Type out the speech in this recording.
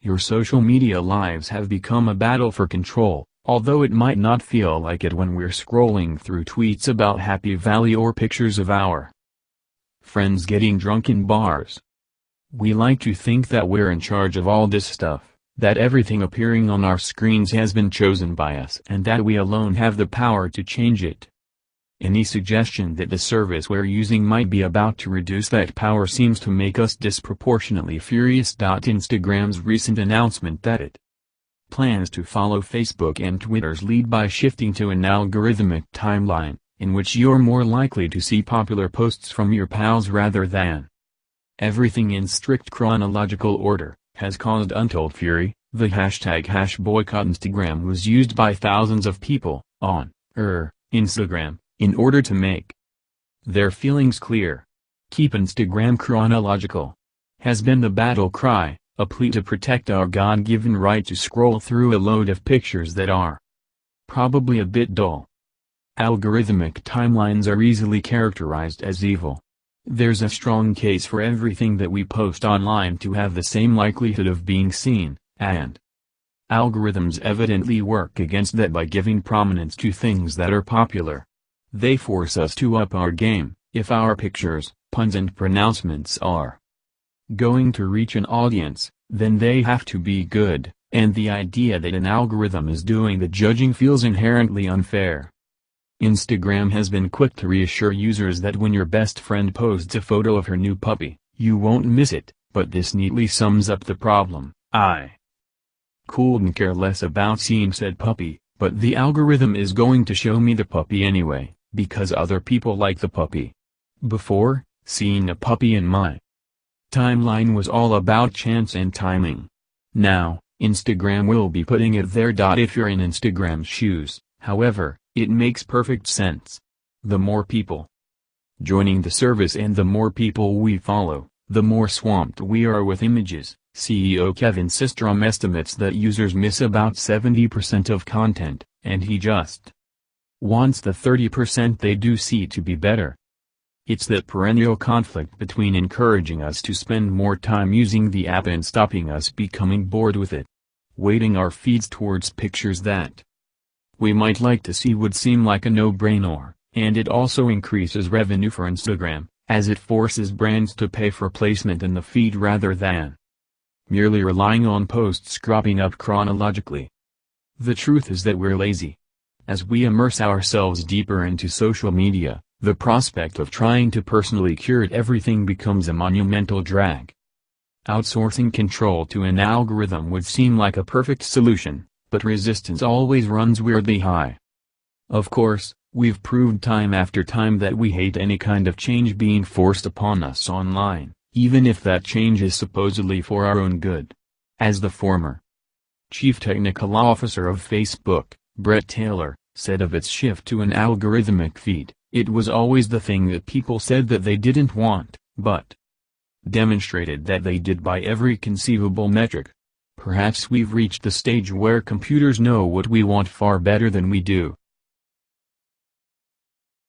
Your social media lives have become a battle for control, although it might not feel like it when we're scrolling through tweets about Happy Valley or pictures of our friends getting drunk in bars. We like to think that we're in charge of all this stuff, that everything appearing on our screens has been chosen by us and that we alone have the power to change it. Any suggestion that the service we're using might be about to reduce that power seems to make us disproportionately furious. Instagram's recent announcement that it plans to follow Facebook and Twitter's lead by shifting to an algorithmic timeline, in which you're more likely to see popular posts from your pals rather than everything in strict chronological order, has caused untold fury. The hashtag #boycottinstagram was used by thousands of people on Instagram in order to make their feelings clear. Keep Instagram chronological has been the battle cry, a plea to protect our God-given right to scroll through a load of pictures that are probably a bit dull. Algorithmic timelines are easily characterized as evil. There's a strong case for everything that we post online to have the same likelihood of being seen, and algorithms evidently work against that by giving prominence to things that are popular. They force us to up our game. If our pictures, puns and pronouncements are going to reach an audience, then they have to be good, and the idea that an algorithm is doing the judging feels inherently unfair. Instagram has been quick to reassure users that when your best friend posts a photo of her new puppy, you won't miss it, but this neatly sums up the problem. I couldn't care less about seeing said puppy, but the algorithm is going to show me the puppy anyway, because other people like the puppy. Before, seeing a puppy in my timeline was all about chance and timing. Now, Instagram will be putting it there. If you're in Instagram's shoes, however, it makes perfect sense. The more people joining the service and the more people we follow, the more swamped we are with images. CEO Kevin Systrom estimates that users miss about 70% of content, and he just wants the 30% they do see to be better. It's that perennial conflict between encouraging us to spend more time using the app and stopping us becoming bored with it. Weighting our feeds towards pictures that we might like to see would seem like a no-brainer, and it also increases revenue for Instagram, as it forces brands to pay for placement in the feed rather than merely relying on posts cropping up chronologically. The truth is that we're lazy. As we immerse ourselves deeper into social media, the prospect of trying to personally curate everything becomes a monumental drag. Outsourcing control to an algorithm would seem like a perfect solution, but resistance always runs weirdly high. Of course, we've proved time after time that we hate any kind of change being forced upon us online, even if that change is supposedly for our own good. As the former Chief Technical Officer of Facebook, Brett Taylor, said of its shift to an algorithmic feed, it was always the thing that people said that they didn't want, but demonstrated that they did by every conceivable metric. Perhaps we've reached the stage where computers know what we want far better than we do.